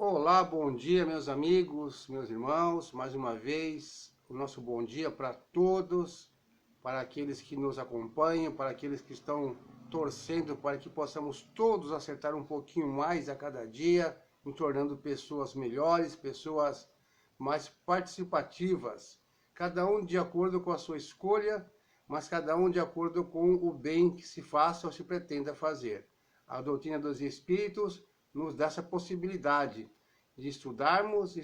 Olá, bom dia, meus amigos, meus irmãos. Mais uma vez, o nosso bom dia para todos, para aqueles que nos acompanham, para aqueles que estão torcendo para que possamos todos acertar um pouquinho mais a cada dia, nos tornando pessoas melhores, pessoas mais participativas, cada um de acordo com a sua escolha, mas cada um de acordo com o bem que se faça ou se pretenda fazer. A doutrina dos Espíritos nos dá essa possibilidade de estudarmos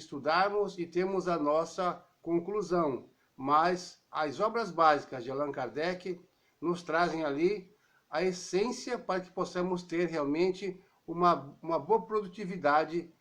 e temos a nossa conclusão. Mas as obras básicas de Allan Kardec nos trazem ali a essência para que possamos ter realmente uma boa produtividade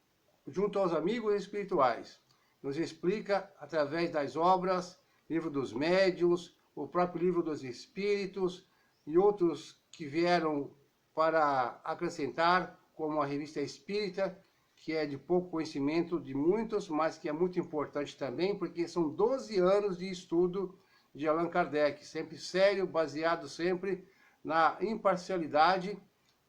junto aos amigos espirituais. Nos explica através das obras, Livro dos Médiuns, o próprio Livro dos Espíritos e outros que vieram para acrescentar, como a Revista Espírita, que é de pouco conhecimento de muitos, mas que é muito importante também, porque são 12 anos de estudo de Allan Kardec, sempre sério, baseado sempre na imparcialidade,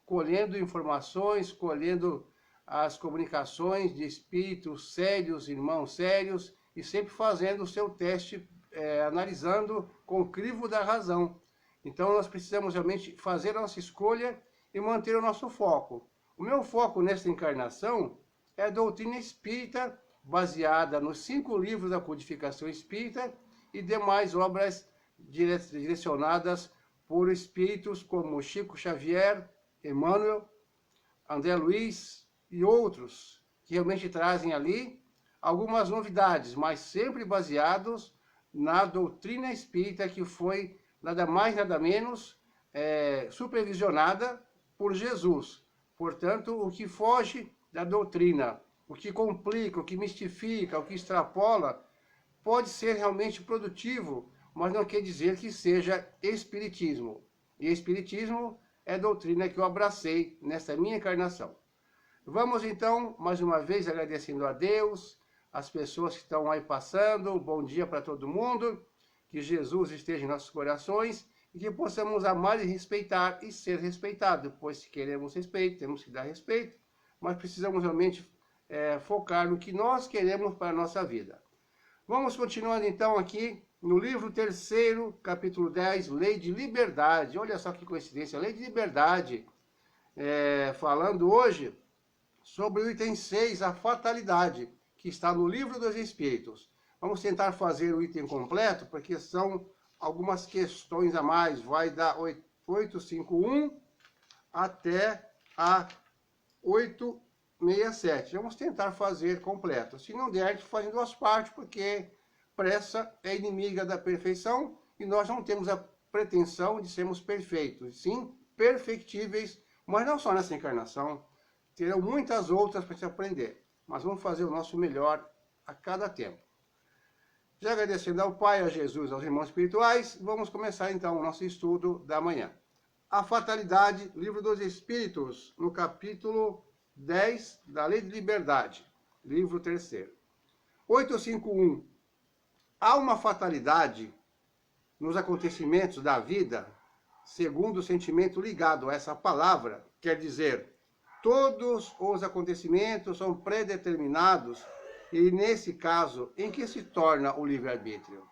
colhendo informações, colhendo as comunicações de espíritos sérios, irmãos sérios, e sempre fazendo o seu teste, analisando com o crivo da razão. Então nós precisamos realmente fazer a nossa escolha e manter o nosso foco. O meu foco nesta encarnação é a doutrina espírita, baseada nos 5 livros da codificação espírita e demais obras direcionadas por espíritos como Chico Xavier, Emmanuel, André Luiz e outros, que realmente trazem ali algumas novidades, mas sempre baseados na doutrina espírita, que foi nada mais, nada menos supervisionada por Jesus. Portanto, o que foge da doutrina, o que complica, o que mistifica, o que extrapola, pode ser realmente produtivo, mas não quer dizer que seja espiritismo. E espiritismo é doutrina que eu abracei nesta minha encarnação. Vamos então, mais uma vez, agradecendo a Deus, as pessoas que estão aí passando, um bom dia para todo mundo, que Jesus esteja em nossos corações e que possamos amar e respeitar e ser respeitado, pois se queremos respeito, temos que dar respeito, mas precisamos realmente focar no que nós queremos para a nossa vida. Vamos continuando então aqui no livro 3º, capítulo 10, Lei de Liberdade. Olha só que coincidência, Lei de Liberdade, falando hoje sobre o item 6, a fatalidade, que está no Livro dos Espíritos. Vamos tentar fazer o item completo, porque são algumas questões a mais, vai da 851 até a 867. Vamos tentar fazer completo. Se não der, a gente faz em 2 partes, porque pressa é inimiga da perfeição e nós não temos a pretensão de sermos perfeitos, sim perfectíveis, mas não só nessa encarnação, terão muitas outras para se aprender, mas vamos fazer o nosso melhor a cada tempo. Já agradecendo ao Pai, a Jesus, aos irmãos espirituais, vamos começar então o nosso estudo da manhã. A fatalidade, Livro dos Espíritos, no capítulo 10 da Lei de Liberdade, livro 3º. 851. Há uma fatalidade nos acontecimentos da vida, segundo o sentimento ligado a essa palavra, quer dizer, todos os acontecimentos são predeterminados e, nesse caso, em que se torna o livre-arbítrio?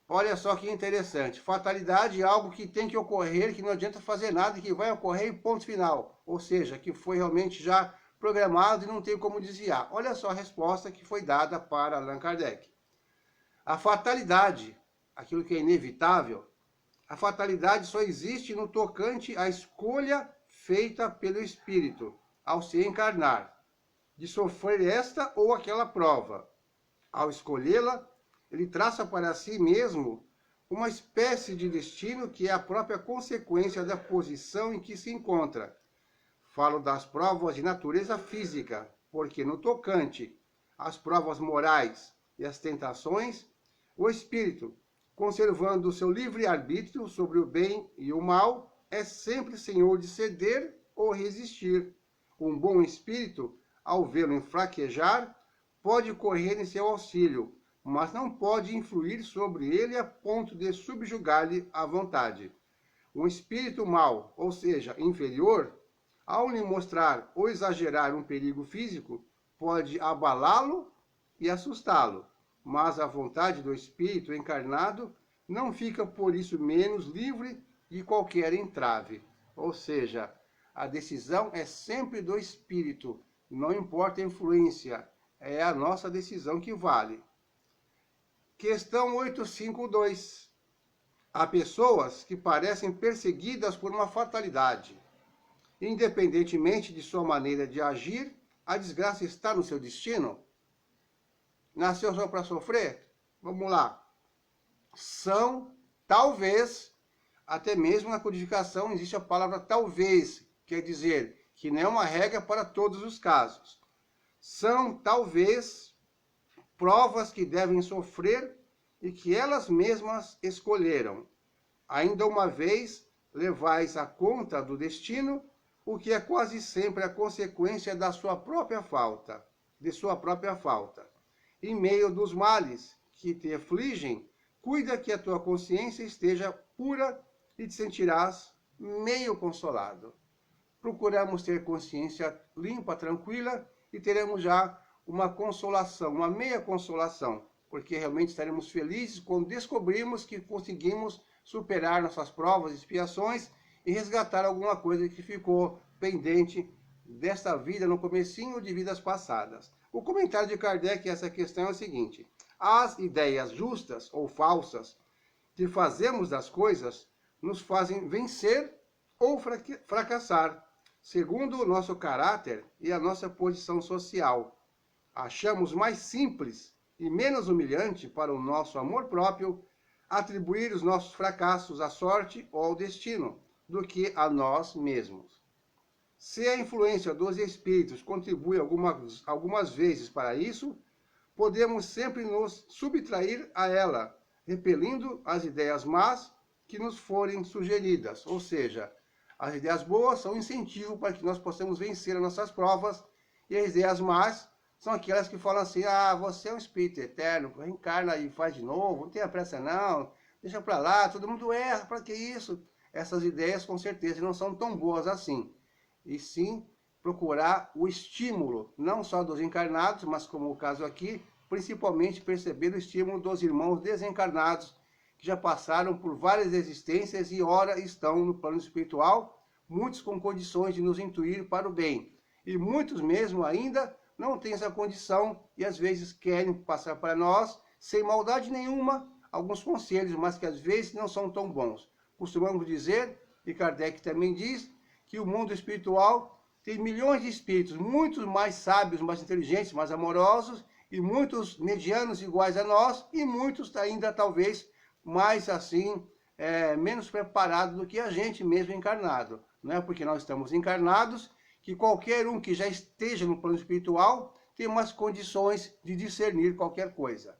Olha só que interessante. Fatalidade é algo que tem que ocorrer, que não adianta fazer nada, que vai ocorrer e ponto final. Ou seja, que foi realmente já programado e não tem como desviar. Olha só a resposta que foi dada para Allan Kardec. A fatalidade, aquilo que é inevitável, a fatalidade só existe no tocante à escolha feita pelo espírito ao se encarnar, de sofrer esta ou aquela prova. Ao escolhê-la, ele traça para si mesmo uma espécie de destino que é a própria consequência da posição em que se encontra. Falo das provas de natureza física, porque no tocante às provas morais e às tentações, o espírito, conservando o seu livre-arbítrio sobre o bem e o mal, é sempre senhor de ceder ou resistir. Um bom espírito, ao vê-lo enfraquejar, pode correr em seu auxílio, mas não pode influir sobre ele a ponto de subjugar-lhe a vontade. Um espírito mau, ou seja, inferior, ao lhe mostrar ou exagerar um perigo físico, pode abalá-lo e assustá-lo, mas a vontade do espírito encarnado não fica por isso menos livre de qualquer entrave. Ou seja, a decisão é sempre do espírito, não importa a influência, é a nossa decisão que vale. Questão 852. Há pessoas que parecem perseguidas por uma fatalidade. Independentemente de sua maneira de agir, a desgraça está no seu destino? Nasceu só para sofrer? Vamos lá. São, talvez, até mesmo na codificação existe a palavra talvez, quer dizer que não é uma regra para todos os casos. São, talvez, provas que devem sofrer e que elas mesmas escolheram. Ainda uma vez, levais a conta do destino, o que é quase sempre a consequência da sua própria falta, Em meio dos males que te afligem, cuida que a tua consciência esteja pura e te sentirás meio consolado. Procuramos ter consciência limpa, tranquila, e teremos já uma consolação, uma meia consolação, porque realmente estaremos felizes quando descobrimos que conseguimos superar nossas provas e expiações e resgatar alguma coisa que ficou pendente desta vida no comecinho de vidas passadas. O comentário de Kardec a essa questão é o seguinte: as ideias justas ou falsas que fazemos das coisas nos fazem vencer ou fracassar, segundo o nosso caráter e a nossa posição social. Achamos mais simples e menos humilhante para o nosso amor próprio atribuir os nossos fracassos à sorte ou ao destino, do que a nós mesmos. Se a influência dos espíritos contribui algumas vezes para isso, podemos sempre nos subtrair a ela, repelindo as ideias más que nos forem sugeridas. Ou seja, as ideias boas são incentivo para que nós possamos vencer as nossas provas, e as ideias más são aquelas que falam assim: você é um espírito eterno, reencarna e faz de novo, não tenha pressa não, deixa para lá, todo mundo erra, para que isso? Essas ideias com certeza não são tão boas assim. E sim procurar o estímulo, não só dos encarnados, mas como o caso aqui, principalmente perceber o estímulo dos irmãos desencarnados, que já passaram por várias existências e ora estão no plano espiritual, muitos com condições de nos intuir para o bem. E muitos mesmo ainda não têm essa condição e às vezes querem passar para nós, sem maldade nenhuma, alguns conselhos, mas que às vezes não são tão bons. Costumamos dizer, e Kardec também diz, que o mundo espiritual tem milhões de espíritos, muitos mais sábios, mais inteligentes, mais amorosos, e muitos medianos iguais a nós, e muitos ainda talvez mais assim, menos preparados do que a gente mesmo encarnado. Não é porque nós estamos encarnados que qualquer um que já esteja no plano espiritual tem umas condições de discernir qualquer coisa.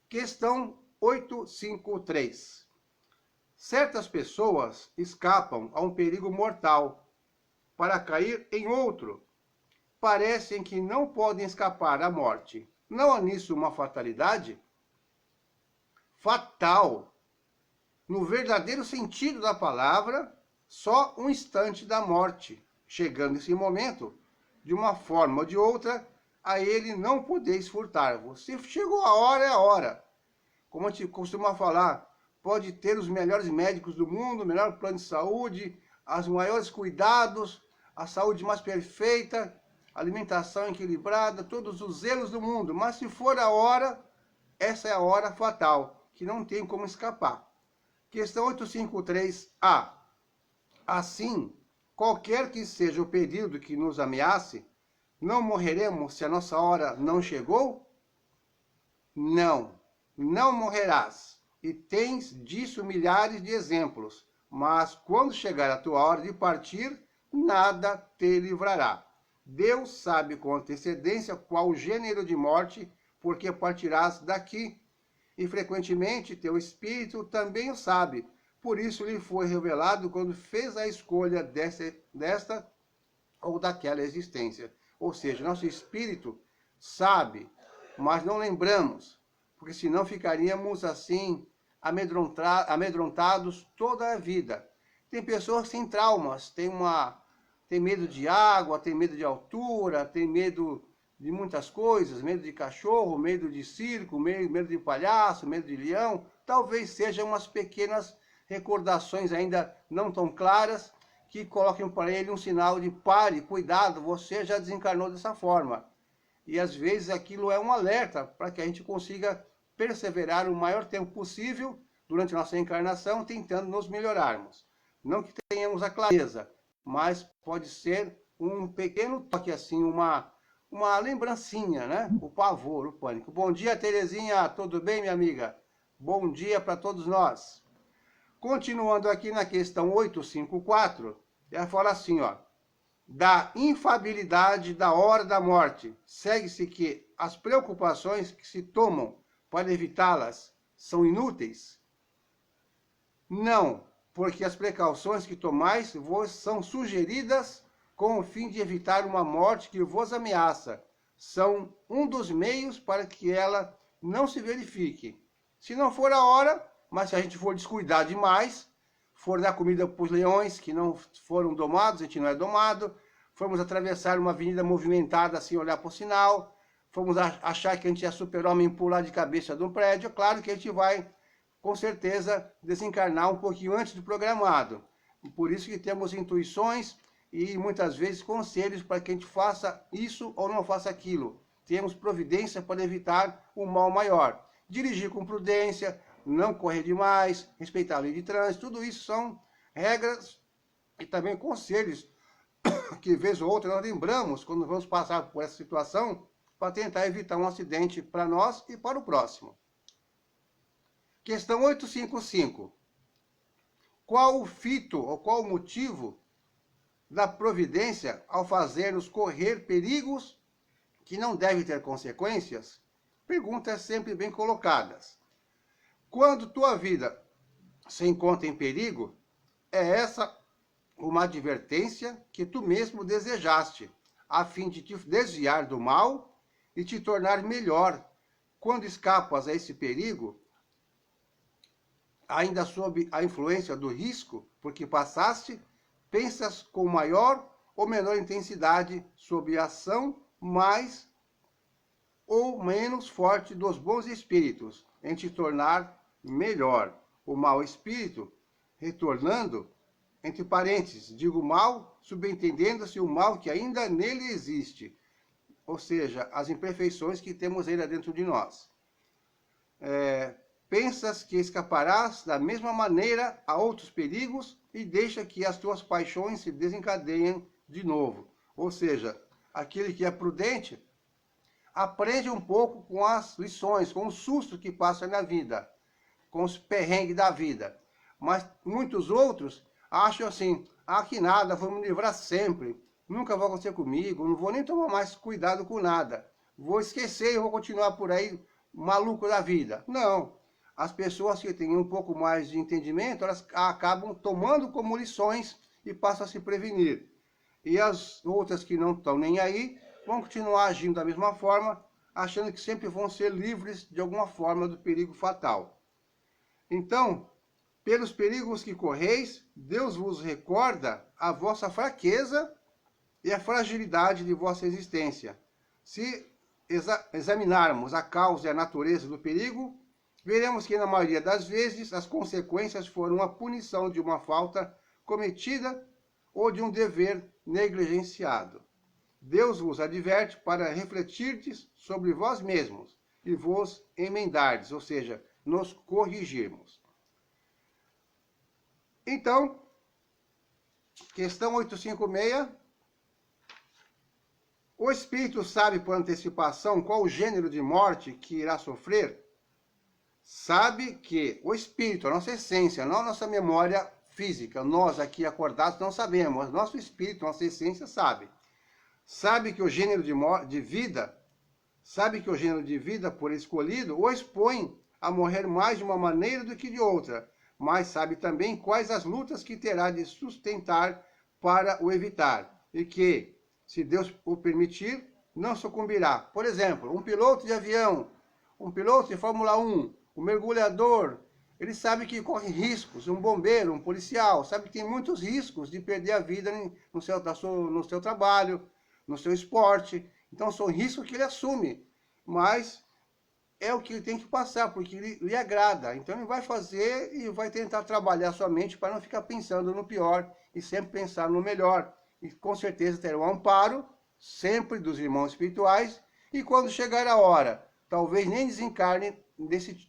Questão 853. Certas pessoas escapam a um perigo mortal para cair em outro. Parecem que não podem escapar à morte. Não há nisso uma fatalidade? Fatal, no verdadeiro sentido da palavra, só um instante da morte. Chegando esse momento, de uma forma ou de outra, a ele não podeis furtar. Você chegou a hora, é a hora. Como a gente costuma falar, pode ter os melhores médicos do mundo, o melhor plano de saúde, os maiores cuidados, a saúde mais perfeita, alimentação equilibrada, todos os zelos do mundo. Mas se for a hora, essa é a hora fatal, que não tem como escapar. Questão 853A. Assim, qualquer que seja o período que nos ameace, não morreremos se a nossa hora não chegou? Não, não morrerás. E tens disso milhares de exemplos. Mas quando chegar a tua hora de partir, nada te livrará. Deus sabe com antecedência qual gênero de morte, porque partirás daqui. E frequentemente teu espírito também o sabe. Por isso lhe foi revelado quando fez a escolha desta ou daquela existência. Ou seja, nosso espírito sabe, mas não lembramos, porque senão ficaríamos assim, amedrontados toda a vida. Tem pessoas sem traumas, tem uma tem medo de água, tem medo de altura, tem medo de muitas coisas, medo de cachorro, medo de circo, medo de palhaço, medo de leão. Talvez sejam umas pequenas recordações ainda não tão claras que coloquem para ele um sinal de pare, cuidado, você já desencarnou dessa forma. E às vezes aquilo é um alerta para que a gente consiga perseverar o maior tempo possível durante a nossa encarnação, tentando nos melhorarmos. Não que tenhamos a clareza, mas pode ser um pequeno toque, assim, uma lembrancinha, né? O pavor, o pânico. Bom dia, Terezinha, tudo bem, minha amiga? Bom dia para todos nós. Continuando aqui na questão 854, ela fala assim, ó. Da infabilidade da hora da morte, segue-se que as preocupações que se tomam para evitá-las são inúteis? Não, porque as precauções que tomais vos são sugeridas com o fim de evitar uma morte que vos ameaça. São um dos meios para que ela não se verifique. Se não for a hora, mas se a gente for descuidar demais, for dar comida para os leões que não foram domados, a gente não é domado, fomos atravessar uma avenida movimentada sem olhar para o sinal, fomos achar que a gente é super-homem pular de cabeça de um prédio, claro que a gente vai, com certeza, desencarnar um pouquinho antes do programado. Por isso que temos intuições e muitas vezes conselhos para que a gente faça isso ou não faça aquilo. Temos providência para evitar um mal maior. Dirigir com prudência, não correr demais, respeitar a lei de trânsito, tudo isso são regras e também conselhos que, vez ou outra, nós lembramos quando vamos passar por essa situação para tentar evitar um acidente para nós e para o próximo. Questão 855. Qual o fito ou qual o motivo da providência ao fazer-nos correr perigos que não devem ter consequências? Perguntas sempre bem colocadas. Quando tua vida se encontra em perigo, é essa uma advertência que tu mesmo desejaste, a fim de te desviar do mal e te tornar melhor. Quando escapas a esse perigo, ainda sob a influência do risco, porque passaste, pensas com maior ou menor intensidade sobre a ação mais ou menos forte dos bons espíritos, em te tornar melhor. O mau espírito, retornando, entre parênteses, digo mal, subentendendo-se o mal que ainda nele existe, ou seja, as imperfeições que temos ainda dentro de nós. Pensas que escaparás da mesma maneira a outros perigos e deixa que as tuas paixões se desencadeiem de novo. Ou seja, aquele que é prudente aprende um pouco com as lições, com o susto que passa na vida, com os perrengues da vida. Mas muitos outros acham assim, que nada, vou me livrar sempre, nunca vai acontecer comigo, não vou nem tomar mais cuidado com nada, vou esquecer e vou continuar por aí maluco da vida. Não, as pessoas que têm um pouco mais de entendimento, elas acabam tomando como lições e passam a se prevenir. E as outras que não estão nem aí, vão continuar agindo da mesma forma, achando que sempre vão ser livres de alguma forma do perigo fatal. Então, pelos perigos que correis, Deus vos recorda a vossa fraqueza e a fragilidade de vossa existência. Se examinarmos a causa e a natureza do perigo, veremos que na maioria das vezes as consequências foram a punição de uma falta cometida ou de um dever negligenciado. Deus vos adverte para refletirdes sobre vós mesmos e vos emendardes, ou seja, nos corrigirmos. Então, questão 856. O espírito sabe por antecipação qual o gênero de morte que irá sofrer? Sabe que o espírito, a nossa essência, não a nossa memória física, nós aqui acordados não sabemos, mas nosso espírito, nossa essência sabe. Sabe que o gênero de vida, por escolhido, o expõe a morrer mais de uma maneira do que de outra, mas sabe também quais as lutas que terá de sustentar para o evitar, e que, se Deus o permitir, não sucumbirá. Por exemplo, um piloto de avião, um piloto de Fórmula 1, um mergulhador, Ele sabe que corre riscos, um bombeiro, um policial, sabe que tem muitos riscos de perder a vida no seu trabalho, no seu esporte. Então, são riscos que ele assume, mas é o que ele tem que passar, porque lhe agrada. Então, ele vai fazer e vai tentar trabalhar sua mente para não ficar pensando no pior e sempre pensar no melhor. E com certeza terá um amparo, sempre dos irmãos espirituais, e quando chegar a hora, talvez nem desencarne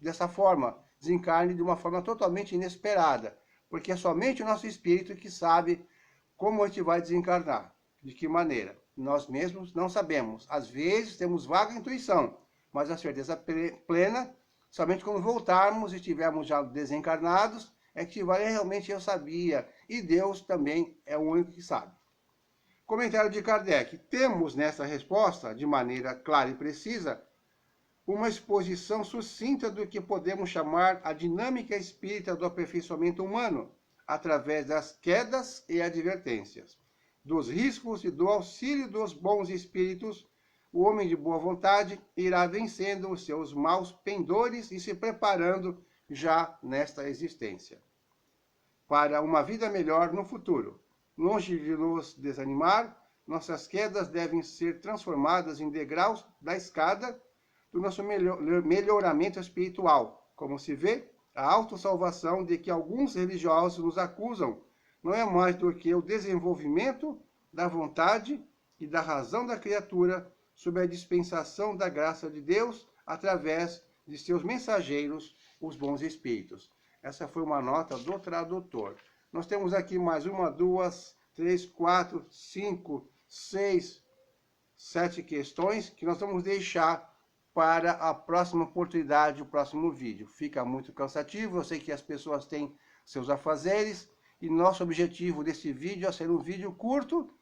dessa forma, desencarne de uma forma totalmente inesperada, porque é somente o nosso espírito que sabe como a gente vai desencarnar, de que maneira. Nós mesmos não sabemos. Às vezes temos vaga intuição, mas a certeza plena, somente quando voltarmos e estivermos já desencarnados, é que realmente eu sabia, e Deus também é o único que sabe. Comentário de Kardec. Temos nessa resposta, de maneira clara e precisa, uma exposição sucinta do que podemos chamar a dinâmica espírita do aperfeiçoamento humano, através das quedas e advertências, dos riscos e do auxílio dos bons espíritos. O homem de boa vontade irá vencendo os seus maus pendores e se preparando já nesta existência para uma vida melhor no futuro. Longe de nos desanimar, nossas quedas devem ser transformadas em degraus da escada do nosso melhoramento espiritual. Como se vê, a autossalvação de que alguns religiosos nos acusam não é mais do que o desenvolvimento da vontade e da razão da criatura sob a dispensação da graça de Deus através de seus mensageiros, os bons espíritos. Essa foi uma nota do tradutor. Nós temos aqui mais 1, 2, 3, 4, 5, 6, 7 questões que nós vamos deixar para a próxima oportunidade, o próximo vídeo. Fica muito cansativo, eu sei que as pessoas têm seus afazeres, e nosso objetivo desse vídeo é ser um vídeo curto,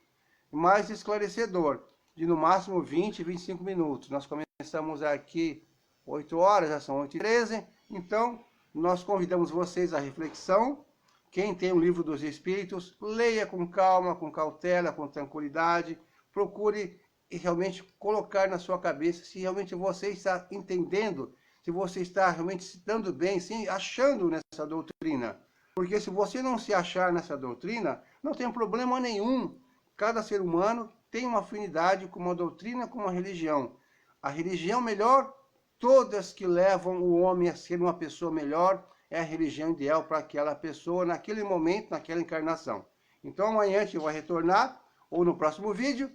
mais esclarecedor, de no máximo 20, 25 minutos. Nós começamos aqui 8 horas, já são 8h13, então nós convidamos vocês à reflexão. Quem tem o Livro dos Espíritos, leia com calma, com cautela, com tranquilidade, procure realmente colocar na sua cabeça se realmente você está entendendo, se você está realmente se dando bem, se achando nessa doutrina. Porque se você não se achar nessa doutrina, não tem problema nenhum. Cada ser humano tem uma afinidade com uma doutrina, com uma religião. A religião melhor, todas que levam o homem a ser uma pessoa melhor, é a religião ideal para aquela pessoa, naquele momento, naquela encarnação. Então amanhã a gente vai retornar, ou no próximo vídeo,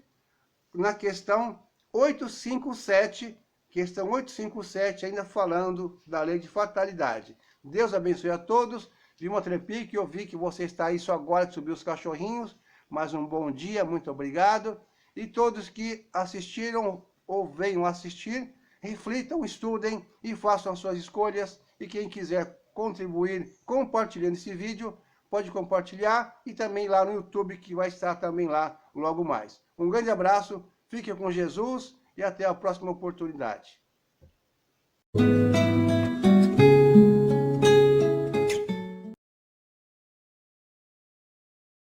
na questão 857, ainda falando da lei de fatalidade. Deus abençoe a todos. Vi uma trepique, eu vi que você está aí só agora que subiu os cachorrinhos. Mais um bom dia, muito obrigado. E todos que assistiram ou venham assistir, reflitam, estudem e façam as suas escolhas. E quem quiser contribuir compartilhando esse vídeo, pode compartilhar, e também lá no YouTube, que vai estar também lá logo mais. Um grande abraço, fique com Jesus e até a próxima oportunidade.